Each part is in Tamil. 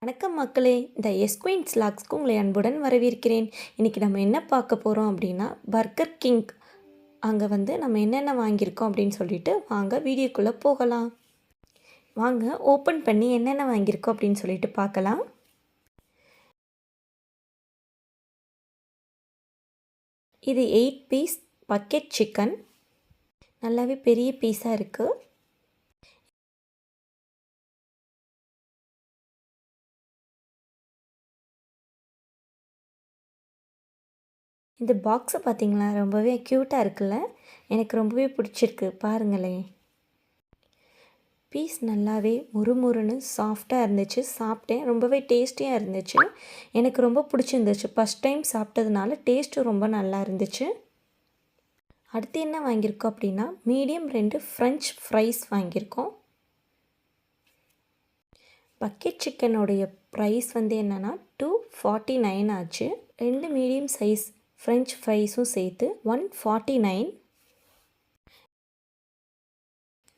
வணக்கம் மக்களே, இந்த எஸ்குயின்ஸ் லாக்ஸ்க்கு உங்களை அன்புடன் வரவேற்கிறேன். இன்றைக்கி நம்ம என்ன பார்க்க போகிறோம் அப்படின்னா, பர்கர் கிங் அங்கே நம்ம என்னென்ன வாங்கியிருக்கோம் அப்படின்னு சொல்லிட்டு வாங்க வீடியோக்குள்ளே போகலாம். வாங்க ஓப்பன் பண்ணி என்னென்ன வாங்கியிருக்கோம் அப்படின்னு சொல்லிட்டு பார்க்கலாம். இது 8 பீஸ் பக்கெட் சிக்கன். நல்லாவே பெரிய பீஸாக இருக்குது. இந்த பாக்ஸை பார்த்தீங்களா, ரொம்பவே க்யூட்டாக இருக்குல்ல. எனக்கு ரொம்பவே பிடிச்சிருக்கு, பாருங்களேன். பீஸ் நல்லாவே முறுமுறுன்னு சாஃப்டாக இருந்துச்சு. சாப்பிட்டேன், ரொம்பவே டேஸ்டியாக இருந்துச்சு. எனக்கு ரொம்ப பிடிச்சிருந்துச்சு. ஃபஸ்ட் டைம் சாப்பிட்டதுனால டேஸ்ட்டும் ரொம்ப நல்லா இருந்துச்சு. அடுத்து என்ன வாங்கியிருக்கோம் அப்படின்னா, மீடியம் 2 ஃப்ரெஞ்ச் ஃப்ரைஸ் வாங்கியிருக்கோம். பக்கெட் சிக்கனுடைய ப்ரைஸ் என்னென்னா 249 ஆச்சு. 2 மீடியம் சைஸ் ஃப்ரெஞ்ச் ஃப்ரைஸும் சேர்த்து 149.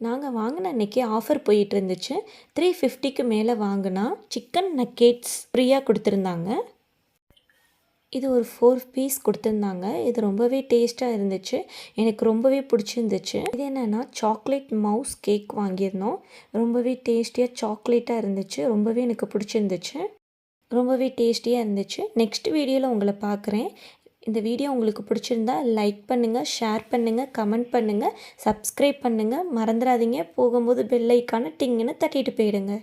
நாங்கள் வாங்கின அன்றைக்கி ஆஃபர் போயிட்டு இருந்துச்சு. 350க்கு மேலே வாங்கினா சிக்கன் நக்கெட்ஸ் ஃப்ரீயாக கொடுத்துருந்தாங்க. இது ஒரு 4 பீஸ் கொடுத்துருந்தாங்க. இது ரொம்பவே டேஸ்ட்டாக இருந்துச்சு. எனக்கு ரொம்பவே பிடிச்சிருந்துச்சு. இது என்னென்னா சாக்லேட் மவுஸ் கேக் வாங்கியிருந்தோம். ரொம்பவே டேஸ்டியாக சாக்லேட்டாக இருந்துச்சு. ரொம்பவே எனக்கு பிடிச்சிருந்துச்சு. ரொம்பவே டேஸ்டியாக இருந்துச்சு. நெக்ஸ்ட் வீடியோவில் உங்களை பார்க்குறேன். இந்த வீடியோ உங்களுக்கு பிடிச்சிருந்தா லைக் பண்ணுங்கள், ஷேர் பண்ணுங்கள், கமெண்ட் பண்ணுங்கள், சப்ஸ்கிரைப் பண்ணுங்கள். மறந்துடாதீங்க, போகும்போது பெல் ஐக்கானை டிங்குன்னு தட்டிட்டு போயிடுங்க.